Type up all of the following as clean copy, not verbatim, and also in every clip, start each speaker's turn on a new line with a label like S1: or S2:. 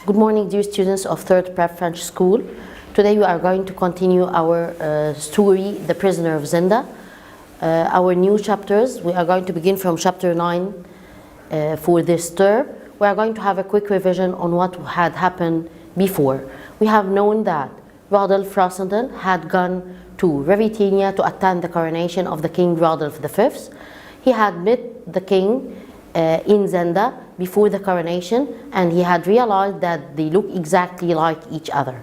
S1: Good morning, dear students of 3rd Prep French School. Today we are going to continue our story, The Prisoner of Zenda. Our new chapters, we are going to begin from chapter 9 for this term. We are going to have a quick revision on what had happened before. We have known that Rodolphe Rossendal had gone to Ruritania to attend the coronation of the King Rodolphe V. He had met the king in Zenda before the coronation, and he had realized that they look exactly like each other.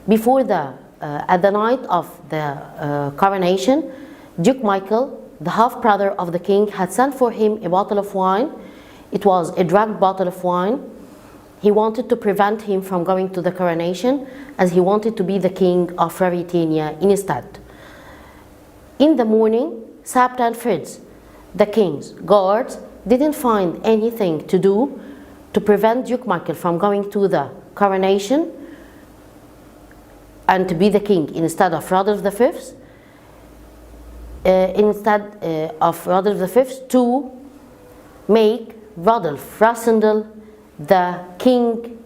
S1: Before at the night of the coronation, Duke Michael, the half-brother of the king, had sent for him a bottle of wine. It was a drugged bottle of wine. He wanted to prevent him from going to the coronation, as he wanted to be the king of Ruritania instead. In the morning, Sapt and Fritz, the king's guards, didn't find anything to do to prevent Duke Michael from going to the coronation and to be the king instead of Rodolphe V, to make Rodolphe Rossendal the king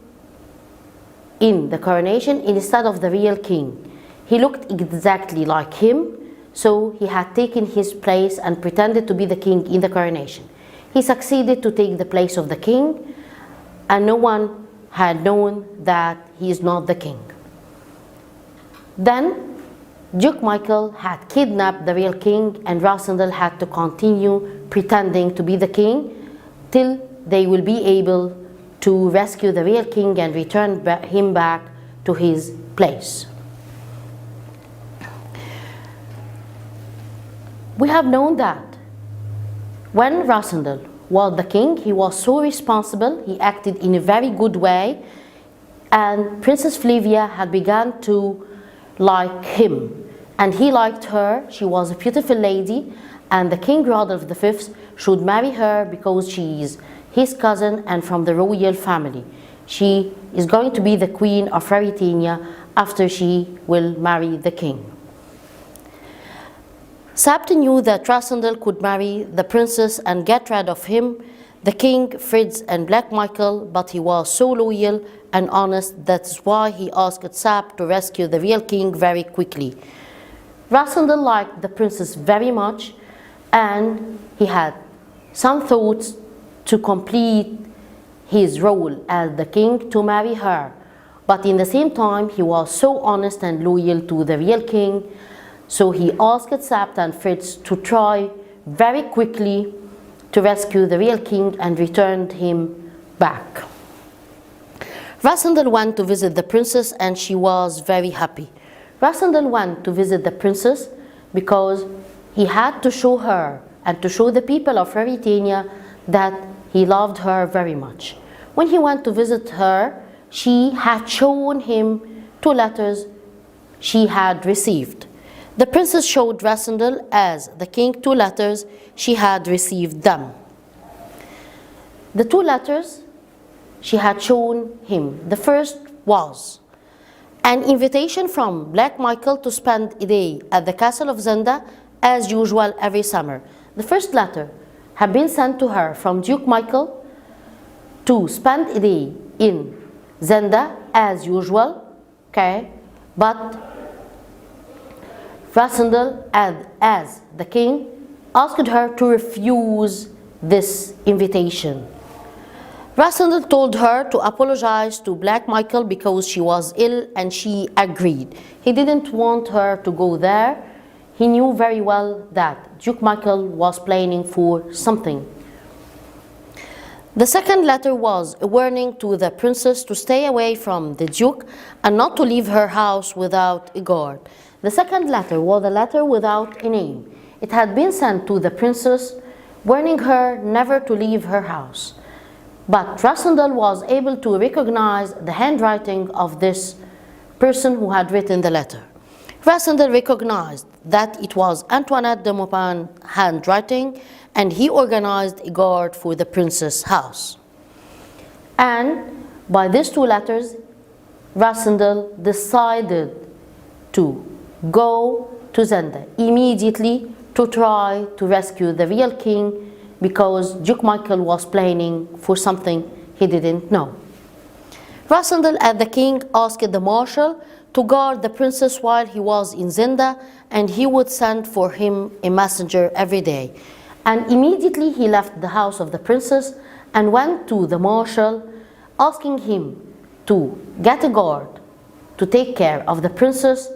S1: in the coronation instead of the real king. He looked exactly like him, so he had taken his place and pretended to be the king in the coronation. He succeeded to take the place of the king, and no one had known that he is not the king. Then Duke Michael had kidnapped the real king, and Rossendal had to continue pretending to be the king till they will be able to rescue the real king and return him back to his place. We have known that when Rossendal was the king, he was so responsible, he acted in a very good way, and Princess Flavia had begun to like him, and he liked her. She was a beautiful lady, and the King Rodolphe V should marry her because she is his cousin and from the royal family. She is going to be the queen of Ruritania after she will marry the king. Sapt knew that Rossendal could marry the princess and get rid of him, the king, Fritz, and Black Michael, but he was so loyal and honest. That's why he asked Sapt to rescue the real king very quickly. Rossendal liked the princess very much, and he had some thoughts to complete his role as the king to marry her. But in the same time, he was so honest and loyal to the real king, so he asked Sapt and Fritz to try very quickly to rescue the real king and returned him back. Rossendal went to visit the princess, and she was very happy. Rossendal went to visit the princess because he had to show her and to show the people of Ruritania that he loved her very much. When he went to visit her, she had shown him 2 letters she had received. The princess showed Rossendal as the king 2 letters she had received them. The 2 letters she had shown him. The first was an invitation from Black Michael to spend a day at the castle of Zenda as usual every summer. The first letter had been sent to her from Duke Michael to spend a day in Zenda as usual, okay, but Rossendal, as the king, asked her to refuse this invitation. Rossendal told her to apologize to Black Michael because she was ill, and she agreed. He didn't want her to go there. He knew very well that Duke Michael was planning for something. The second letter was a warning to the princess to stay away from the Duke and not to leave her house without a guard. The second letter was a letter without a name. It had been sent to the princess, warning her never to leave her house. But Rossendal was able to recognize the handwriting of this person who had written the letter. Rossendal recognized that it was Antoinette de Maupin's handwriting, and he organized a guard for the princess' house. And by these 2 letters, Rossendal decided to go to Zenda immediately to try to rescue the real king, because Duke Michael was planning for something he didn't know. Rasandal and the king asked the marshal to guard the princess while he was in Zenda, and he would send for him a messenger every day. And immediately he left the house of the princess and went to the marshal, asking him to get a guard to take care of the princess,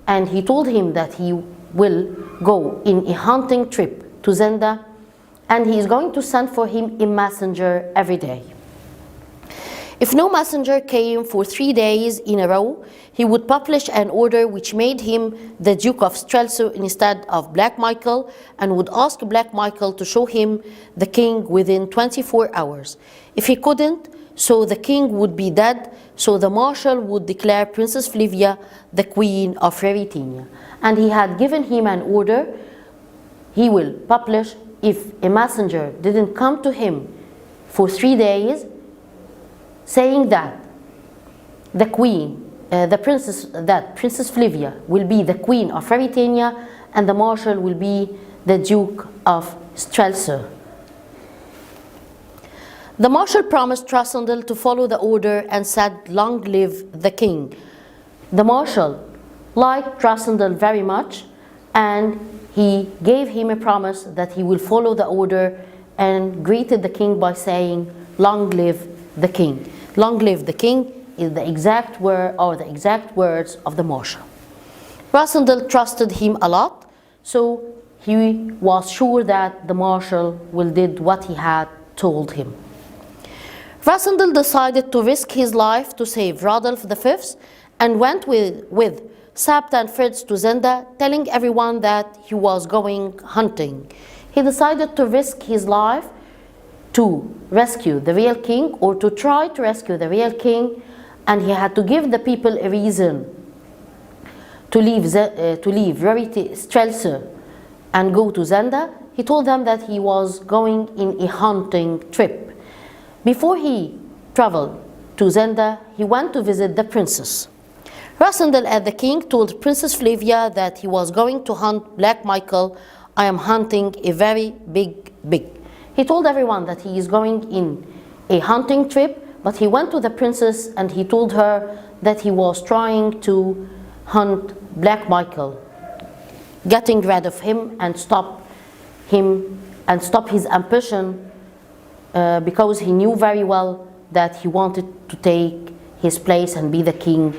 S1: and he told him that he will go in a hunting trip to Zenda, and he is going to send for him a messenger every day. If no messenger came for 3 days in a row, he would publish an order which made him the Duke of Strelso instead of Black Michael, and would ask Black Michael to show him the king within 24 hours. If he couldn't, so the king would be dead, so the marshal would declare Princess Flavia the queen of Ruritania. And he had given him an order, he will publish if a messenger didn't come to him for 3 days, saying that the queen, Princess Flavia will be the queen of Ruritania, and the marshal will be the Duke of Strelso. The marshal promised Rasandal to follow the order and said, "Long live the king." The marshal liked Rasandal very much, and he gave him a promise that he will follow the order, and greeted the king by saying, "Long live the king." "Long live the king" is the exact word, or the exact words of the marshal. Rasandal trusted him a lot, so he was sure that the marshal will did what he had told him. Rasandal decided to risk his life to save Rodolph V, and went with Sabt and Fritz to Zenda, telling everyone that he was going hunting. He decided to risk his life to rescue the real king, or to try to rescue the real king, and he had to give the people a reason to leave Strelso and go to Zenda. He told them that he was going in a hunting trip. Before he traveled to Zenda, he went to visit the princess. Rasandal and the king told Princess Flavia that he was going to hunt Black Michael. "I am hunting a very big." He told everyone that he is going in a hunting trip, but he went to the princess and he told her that he was trying to hunt Black Michael, getting rid of him and stop his ambition, because he knew very well that he wanted to take his place and be the king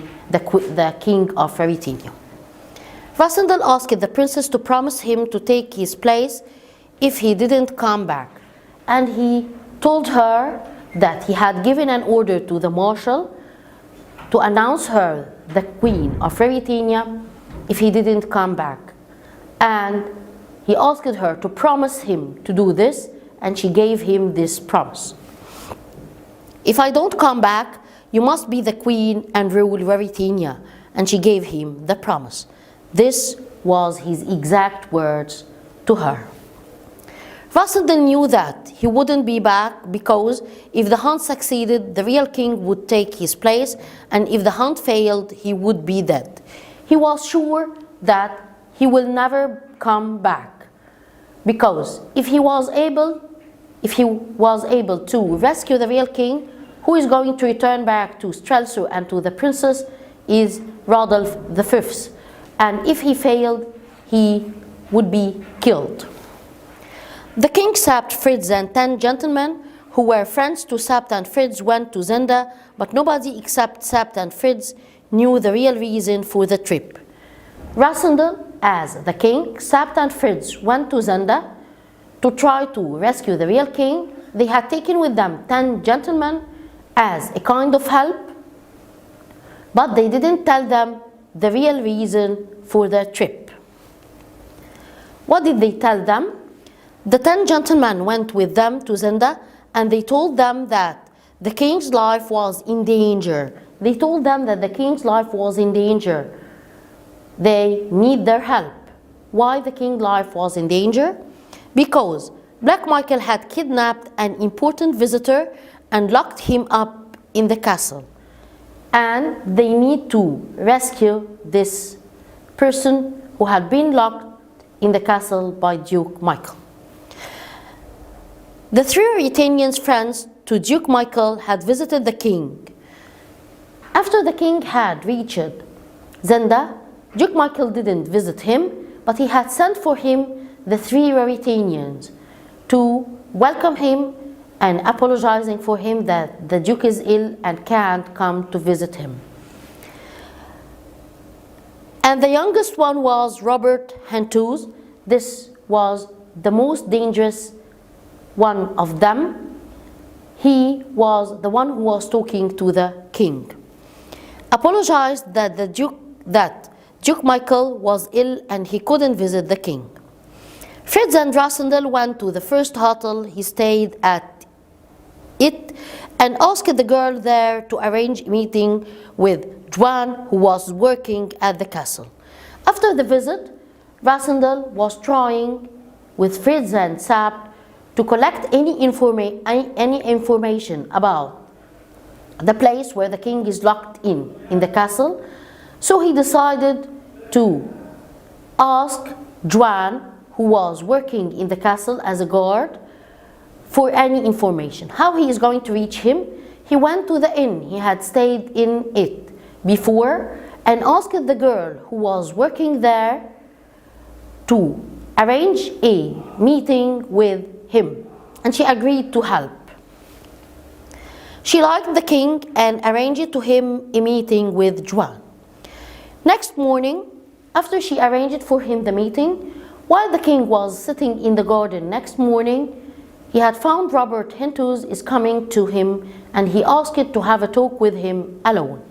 S1: of Ruritania. Rasandal asked the princess to promise him to take his place if he didn't come back, and he told her that he had given an order to the marshal to announce her the queen of Ruritania if he didn't come back, and he asked her to promise him to do this, and she gave him this promise. "If I don't come back, you must be the queen and rule Ruritania," and she gave him the promise. This was his exact words to her. Rasandal knew that he wouldn't be back, because if the hunt succeeded, the real king would take his place, and if the hunt failed, he would be dead. He was sure that he will never come back, because if he was able to rescue the real king, who is going to return back to Strelso and to the princess is Rodolph V. And if he failed, he would be killed. The king, Sabt, Fritz, and 10 gentlemen who were friends to Sabt and Fritz went to Zenda, but nobody except Sabt and Fritz knew the real reason for the trip. Rasandal, as the king, Sabt and Fritz went to Zenda to try to rescue the real king. They had taken with them 10 gentlemen as a kind of help, but they didn't tell them the real reason for their trip. What did they tell them? The 10 gentlemen went with them to Zenda, and they told them that the king's life was in danger. They told them that the king's life was in danger. They need their help. Why the king's life was in danger? Because Black Michael had kidnapped an important visitor and locked him up in the castle. And they need to rescue this person who had been locked in the castle by Duke Michael. The 3 Ruritanians' friends to Duke Michael had visited the king After the king had reached Zenda, Duke Michael didn't visit him, but he had sent for him the 3 Mauritanians to welcome him and apologizing for him that the Duke is ill and can't come to visit him. And the youngest one was Robert Hentous. This was the most dangerous one of them. He was the one who was talking to the king. Apologized that Duke Michael was ill and he couldn't visit the king. Fritz and Rassendyll went to the first hotel he stayed at and asked the girl there to arrange a meeting with Juan, who was working at the castle. After the visit, Rassendyll was trying with Fritz and Sapt to collect any information about the place where the king is locked in the castle. So he decided to ask Juan, who was working in the castle as a guard, for any information. How he is going to reach him? He went to the inn he had stayed in it before and asked the girl who was working there to arrange a meeting with him, and she agreed to help. She liked the king and arranged to him a meeting with Juan. Next morning, after she arranged for him the meeting, while the king was sitting in the garden next morning, he had found Robert Hentous is coming to him, and he asked to have a talk with him alone.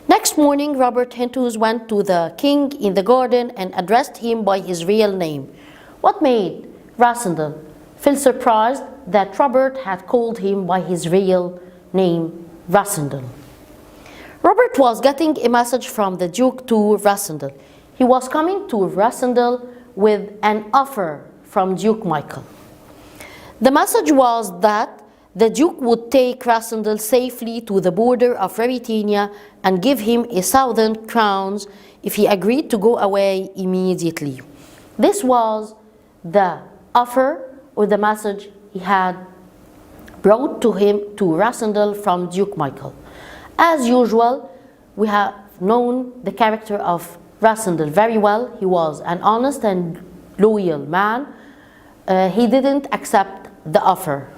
S1: Next morning, Robert Hentous went to the king in the garden and addressed him by his real name. What made Rassendyll feel surprised that Robert had called him by his real name, Rassendyll. Robert was getting a message from the Duke to Rassendyll. He was coming to Rassendyll with an offer from Duke Michael. The message was that the Duke would take Rassendyll safely to the border of Mauritania and give him 1,000 crowns if he agreed to go away immediately. This was the offer or the message he had brought to Rassendyll from Duke Michael. As usual, we have known the character of Rassendyll very well. He was an honest and loyal man. He didn't accept the offer.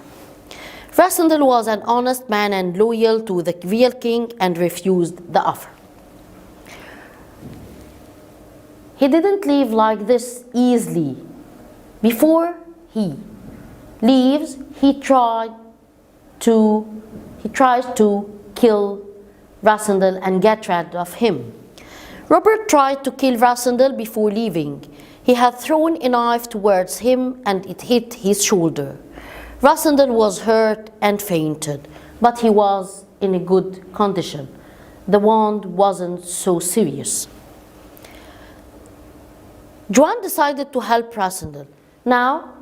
S1: Rassendyll was an honest man and loyal to the real king and refused the offer. He didn't leave like this easily. Before he leaves, he tries to kill Rassendyll and get rid of him. Robert tried to kill Rassendyll before leaving. He had thrown a knife towards him and it hit his shoulder. Rassendyll was hurt and fainted, but he was in a good condition. The wound wasn't so serious. Juan decided to help Rassendyll. Now,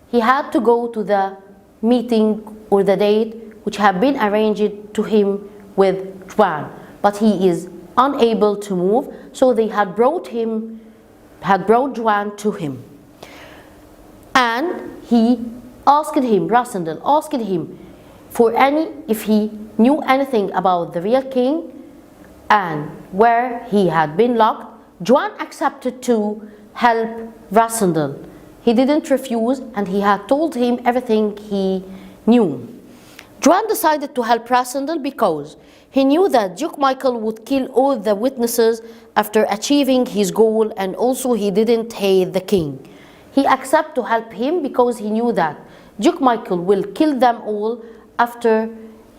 S1: he had to go to the meeting or the date which had been arranged to him with Juan, but he is unable to move, so they had brought Juan to him. And Rassendyll asked him if he knew anything about the real king and where he had been locked. Juan accepted to help Rassendyll. He didn't refuse, and he had told him everything he knew. Juan decided to help Rassendyll because he knew that Duke Michael would kill all the witnesses after achieving his goal, and also he didn't hate the king. He accepted to help him because he knew that Duke Michael will kill them all after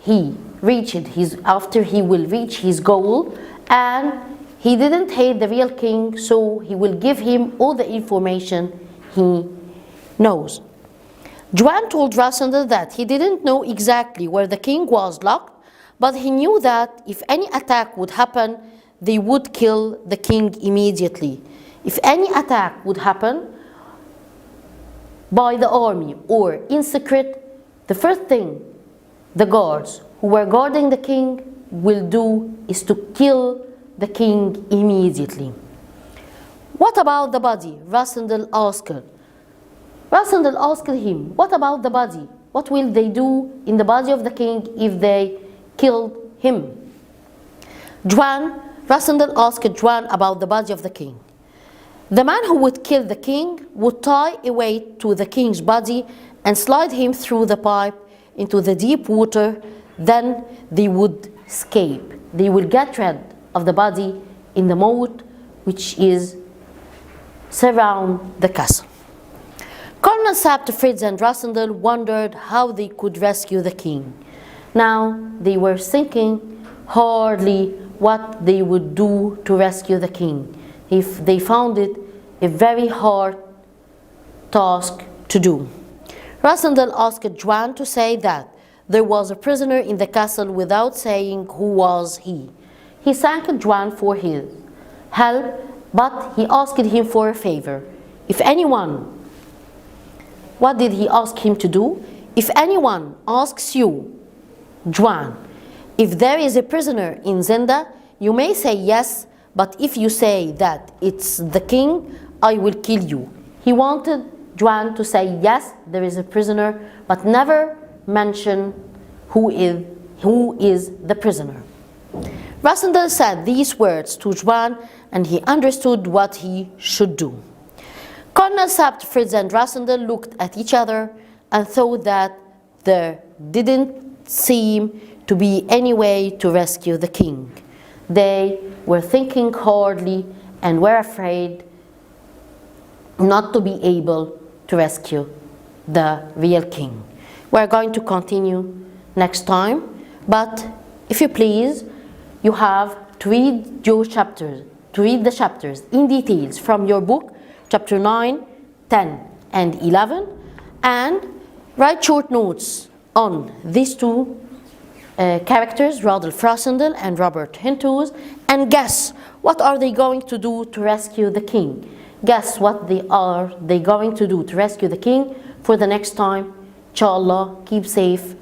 S1: he will reach his goal, and he didn't hate the real king, so he will give him all the information he knows. Juan told Rassendyll that he didn't know exactly where the king was locked, but he knew that if any attack would happen, they would kill the king immediately. If any attack would happen by the army or in secret, the first thing the guards who were guarding the king will do is to kill the king immediately. What about the body? Rassendyll asked. Rassendyll asked him, what about the body? What will they do in the body of the king if they killed him? Rasandal asked Juan about the body of the king. The man who would kill the king would tie a weight to the king's body and slide him through the pipe into the deep water. Then they would escape. They will get rid of the body in the moat which is surround the castle. Colonel Sabt, Fritz and Rasandal wondered how they could rescue the king. Now they were thinking hardly what they would do to rescue the king. If they found it a very hard task to do. Rasandal asked Juan to say that there was a prisoner in the castle without saying who was he. He thanked Juan for his help, but he asked him for a favor. If anyone, what did he ask him to do? If anyone asks you, Juan, if there is a prisoner in Zenda, you may say yes, but if you say that it's the king, I will kill you. He wanted Juan to say yes, there is a prisoner, but never mention who is the prisoner. Rasandal said these words to Juan, and he understood what he should do. Colonel Sabt, Fritz and Rasandal looked at each other and thought that there didn't seem to be any way to rescue the king. They were thinking hardly and were afraid not to be able to rescue the real king. We're going to continue next time, but if you please, you have to read your chapters, to read the chapters in details from your book, chapter 9, 10, and 11, and write short notes on these two characters, Rodolphe Rasandal and Robert Hintuz, and guess what are they going to do to rescue the king. Guess what they going to do to rescue the king for the next time. Inshallah, keep safe.